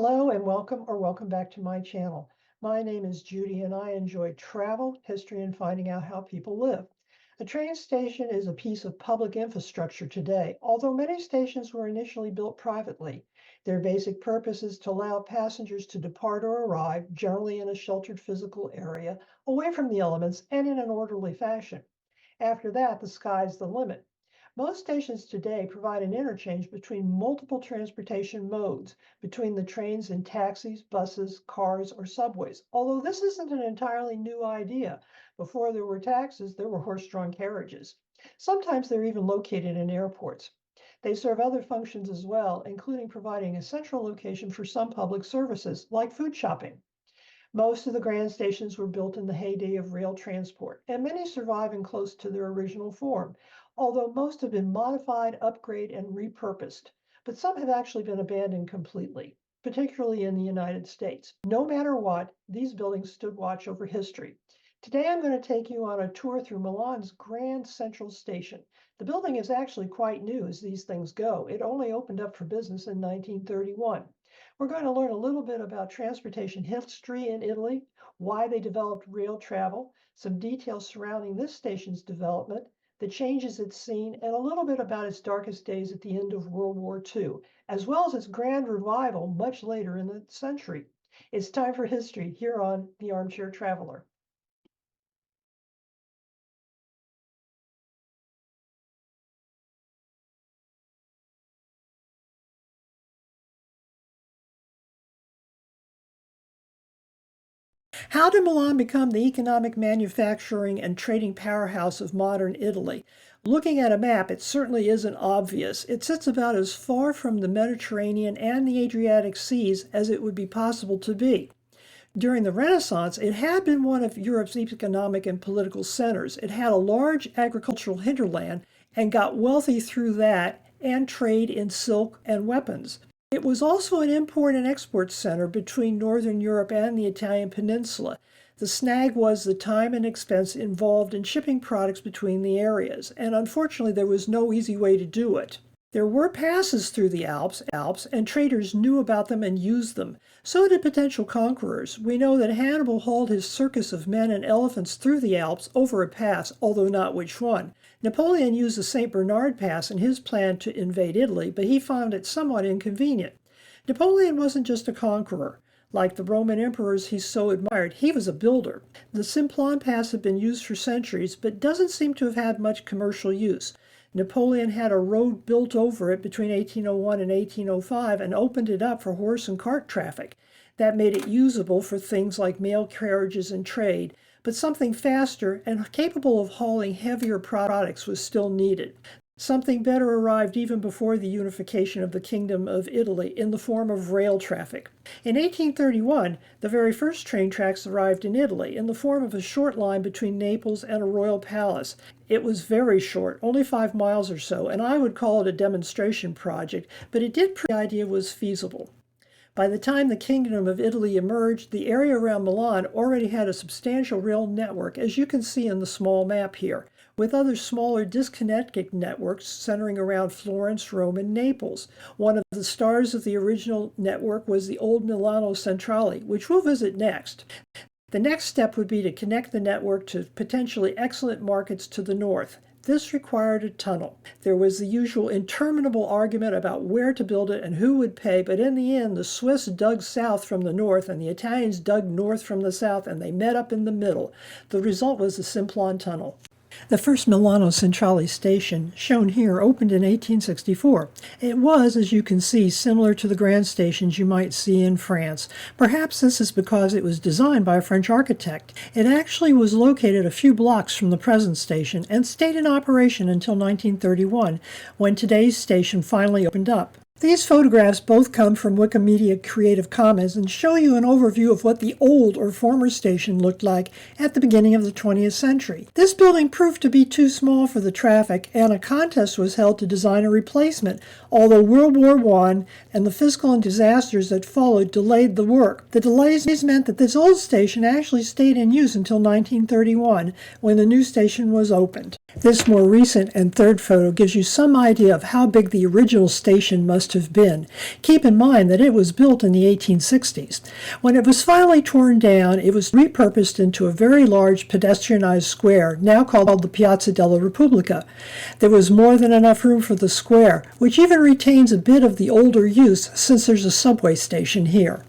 Hello and welcome back to my channel. My name is Judy and I enjoy travel, history, and finding out how people live. A train station is a piece of public infrastructure today, although many stations were initially built privately. Their basic purpose is to allow passengers to depart or arrive, generally in a sheltered physical area, away from the elements and in an orderly fashion. After that, the sky's the limit. Most stations today provide an interchange between multiple transportation modes, between the trains and taxis, buses, cars, or subways. Although this isn't an entirely new idea. Before there were taxis, there were horse-drawn carriages. Sometimes they're even located in airports. They serve other functions as well, including providing a central location for some public services, like food shopping. Most of the grand stations were built in the heyday of rail transport, and many survive in close to their original form, although most have been modified, upgraded, and repurposed. But some have actually been abandoned completely, particularly in the United States. No matter what, these buildings stood watch over history. Today, I'm going to take you on a tour through Milan's Grand Central Station. The building is actually quite new as these things go. It only opened up for business in 1931. We're going to learn a little bit about transportation history in Italy, why they developed rail travel, some details surrounding this station's development, the changes it's seen, and a little bit about its darkest days at the end of World War II, as well as its grand revival much later in the century. It's time for history here on The Armchair Traveler. How did Milan become the economic, manufacturing, and trading powerhouse of modern Italy? Looking at a map, it certainly isn't obvious. It sits about as far from the Mediterranean and the Adriatic Seas as it would be possible to be. During the Renaissance, it had been one of Europe's economic and political centers. It had a large agricultural hinterland and got wealthy through that and trade in silk and weapons. It was also an import and export center between Northern Europe and the Italian peninsula. The snag was the time and expense involved in shipping products between the areas, and unfortunately there was no easy way to do it. There were passes through the Alps, and traders knew about them and used them. So did potential conquerors. We know that Hannibal hauled his circus of men and elephants through the Alps over a pass, although not which one. Napoleon used the St. Bernard Pass in his plan to invade Italy, but he found it somewhat inconvenient. Napoleon wasn't just a conqueror. Like the Roman emperors he so admired, he was a builder. The Simplon Pass had been used for centuries, but doesn't seem to have had much commercial use. Napoleon had a road built over it between 1801 and 1805 and opened it up for horse and cart traffic. That made it usable for things like mail carriages and trade, but something faster and capable of hauling heavier products was still needed. Something better arrived even before the unification of the Kingdom of Italy in the form of rail traffic. In 1831, the very first train tracks arrived in Italy in the form of a short line between Naples and a royal palace. It was very short, only 5 miles or so, and I would call it a demonstration project, but it did prove the idea was feasible. By the time the Kingdom of Italy emerged, the area around Milan already had a substantial rail network, as you can see in the small map here, with other smaller disconnected networks centering around Florence, Rome, and Naples. One of the stars of the original network was the old Milano Centrale, which we'll visit next. The next step would be to connect the network to potentially excellent markets to the north. This required a tunnel. There was the usual interminable argument about where to build it and who would pay, but in the end, the Swiss dug south from the north and the Italians dug north from the south, and they met up in the middle. The result was the Simplon Tunnel. The first Milano Centrale station, shown here, opened in 1864. It was, as you can see, similar to the grand stations you might see in France. Perhaps this is because it was designed by a French architect. It actually was located a few blocks from the present station and stayed in operation until 1931, when today's station finally opened up. These photographs both come from Wikimedia Creative Commons and show you an overview of what the old or former station looked like at the beginning of the 20th century. This building proved to be too small for the traffic, and a contest was held to design a replacement, although World War I and the fiscal and disasters that followed delayed the work. The delays meant that this old station actually stayed in use until 1931, when the new station was opened. This more recent and third photo gives you some idea of how big the original station must have been. Keep in mind that it was built in the 1860s. When it was finally torn down, it was repurposed into a very large pedestrianized square, now called the Piazza della Repubblica. There was more than enough room for the square, which even retains a bit of the older use since there's a subway station here.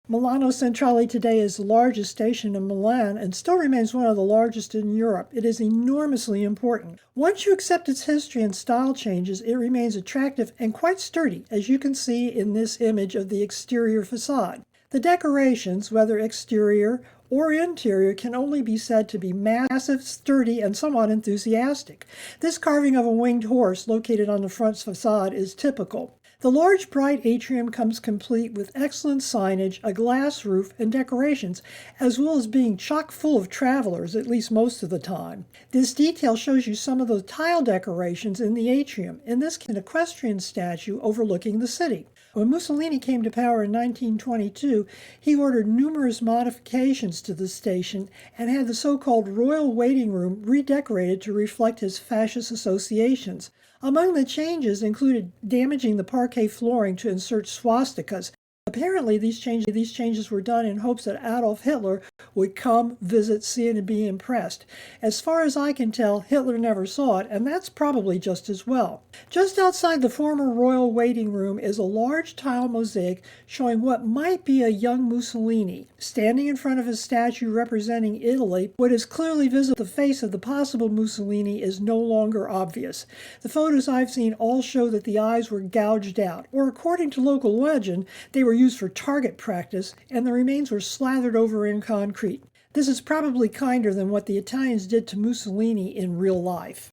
Milano Centrale today is the largest station in Milan and still remains one of the largest in Europe. It is enormously important. Once you accept its history and style changes, it remains attractive and quite sturdy, as you can see in this image of the exterior facade. The decorations, whether exterior or interior, can only be said to be massive, sturdy, and somewhat enthusiastic. This carving of a winged horse located on the front facade is typical. The large, bright atrium comes complete with excellent signage, a glass roof, and decorations, as well as being chock full of travelers, at least most of the time. This detail shows you some of the tile decorations in the atrium, in this case an equestrian statue overlooking the city. When Mussolini came to power in 1922, he ordered numerous modifications to the station and had the so-called royal waiting room redecorated to reflect his fascist associations. Among the changes included damaging the parquet flooring to insert swastikas. Apparently, these changes were done in hopes that Adolf Hitler would come, visit, see it, and be impressed. As far as I can tell, Hitler never saw it, and that's probably just as well. Just outside the former royal waiting room is a large tile mosaic showing what might be a young Mussolini. Standing in front of a statue representing Italy, what is clearly visible, the face of the possible Mussolini is no longer obvious. The photos I've seen all show that the eyes were gouged out, or according to local legend, they were used for target practice, and the remains were slathered over in concrete. This is probably kinder than what the Italians did to Mussolini in real life.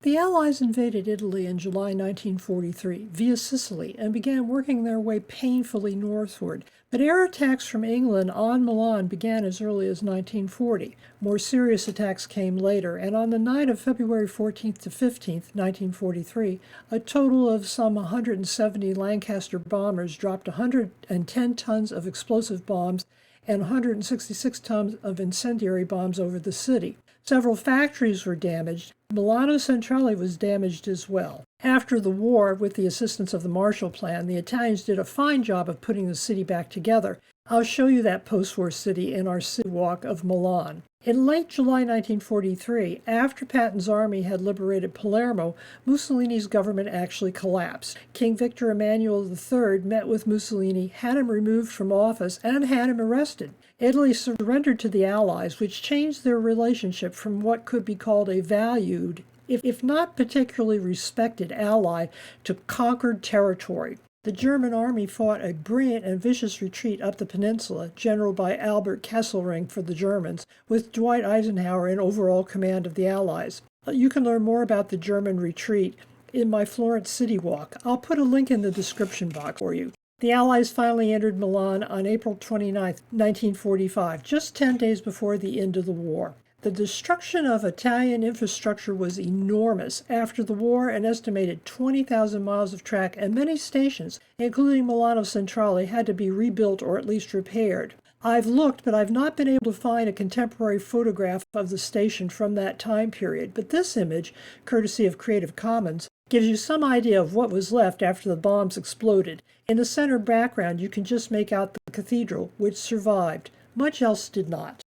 The Allies invaded Italy in July 1943 via Sicily and began working their way painfully northward. But air attacks from England on Milan began as early as 1940. More serious attacks came later, and on the night of February 14th to 15th, 1943, a total of some 170 Lancaster bombers dropped 110 tons of explosive bombs and 166 tons of incendiary bombs over the city. Several factories were damaged. Milano Centrale was damaged as well. After the war, with the assistance of the Marshall Plan, the Italians did a fine job of putting the city back together. I'll show you that post-war city in our city walk of Milan. In late July 1943, after Patton's army had liberated Palermo, Mussolini's government actually collapsed. King Victor Emmanuel III met with Mussolini, had him removed from office, and had him arrested. Italy surrendered to the Allies, which changed their relationship from what could be called a valued, if not particularly respected, ally to conquered territory. The German army fought a brilliant and vicious retreat up the peninsula, generaled by Albert Kesselring for the Germans, with Dwight Eisenhower in overall command of the Allies. You can learn more about the German retreat in my Florence City Walk. I'll put a link in the description box for you. The Allies finally entered Milan on April 29, 1945, just 10 days before the end of the war. The destruction of Italian infrastructure was enormous. After the war, an estimated 20,000 miles of track and many stations, including Milano Centrale, had to be rebuilt or at least repaired. I've looked, but I've not been able to find a contemporary photograph of the station from that time period. But this image, courtesy of Creative Commons, gives you some idea of what was left after the bombs exploded. In the center background, you can just make out the cathedral, which survived. Much else did not.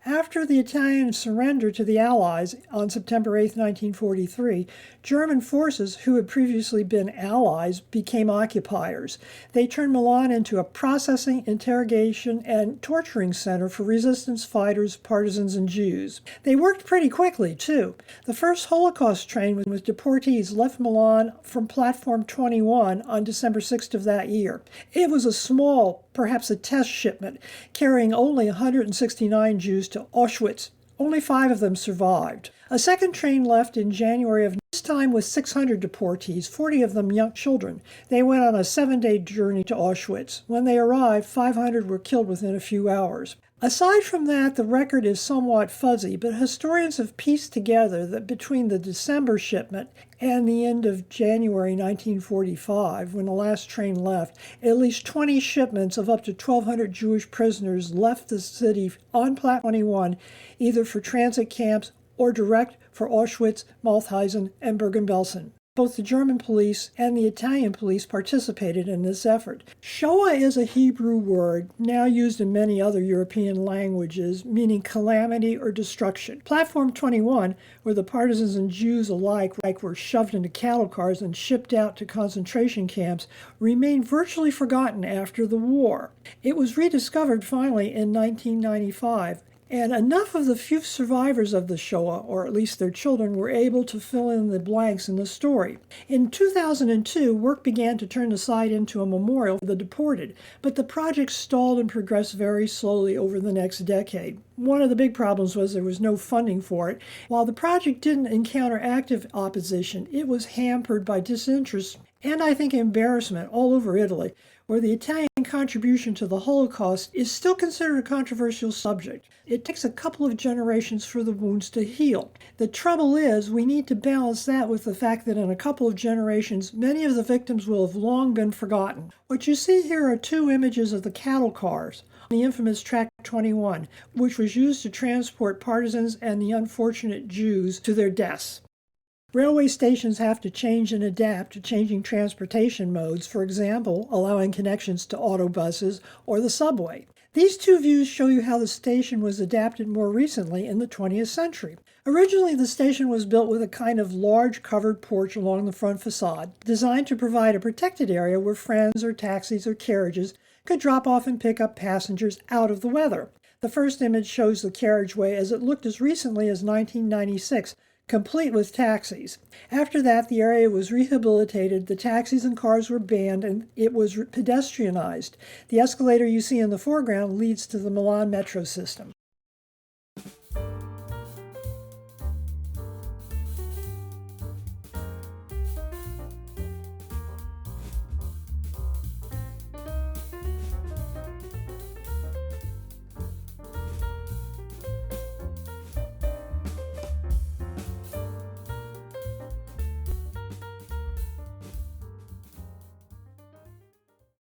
After the Italian surrender to the Allies on September 8, 1943, German forces, who had previously been allies, became occupiers. They turned Milan into a processing, interrogation, and torturing center for resistance fighters, partisans, and Jews. They worked pretty quickly, too. The first Holocaust train with deportees left Milan from Platform 21 on December 6th of that year. It was a small, perhaps a test shipment, carrying only 169 Jews to Auschwitz. Only 5 of them survived. A second train left in January of this time with 600 deportees, 40 of them young children. They went on a 7-day journey to Auschwitz. When they arrived, 500 were killed within a few hours. Aside from that, the record is somewhat fuzzy, but historians have pieced together that between the December shipment and the end of January 1945, when the last train left, at least 20 shipments of up to 1,200 Jewish prisoners left the city on Platform 21, either for transit camps or direct for Auschwitz, Mauthausen, and Bergen-Belsen. Both the German police and the Italian police participated in this effort. Shoah is a Hebrew word now used in many other European languages, meaning calamity or destruction. Platform 21, where the partisans and Jews alike were shoved into cattle cars and shipped out to concentration camps, remained virtually forgotten after the war. It was rediscovered finally in 1995. And enough of the few survivors of the Shoah, or at least their children, were able to fill in the blanks in the story. In 2002, work began to turn the site into a memorial for the deported, but the project stalled and progressed very slowly over the next decade. One of the big problems was there was no funding for it. While the project didn't encounter active opposition, it was hampered by disinterest and, I think, embarrassment all over Italy, where the Italian contribution to the Holocaust is still considered a controversial subject. It takes a couple of generations for the wounds to heal. The trouble is, we need to balance that with the fact that in a couple of generations, many of the victims will have long been forgotten. What you see here are two images of the cattle cars, the infamous Track 21, which was used to transport partisans and the unfortunate Jews to their deaths. Railway stations have to change and adapt to changing transportation modes, for example, allowing connections to autobuses or the subway. These two views show you how the station was adapted more recently in the 20th century. Originally, the station was built with a kind of large covered porch along the front facade, designed to provide a protected area where friends or taxis or carriages could drop off and pick up passengers out of the weather. The first image shows the carriageway as it looked as recently as 1996, complete with taxis. After that, the area was rehabilitated, the taxis and cars were banned, and it was pedestrianized. The escalator you see in the foreground leads to the Milan metro system.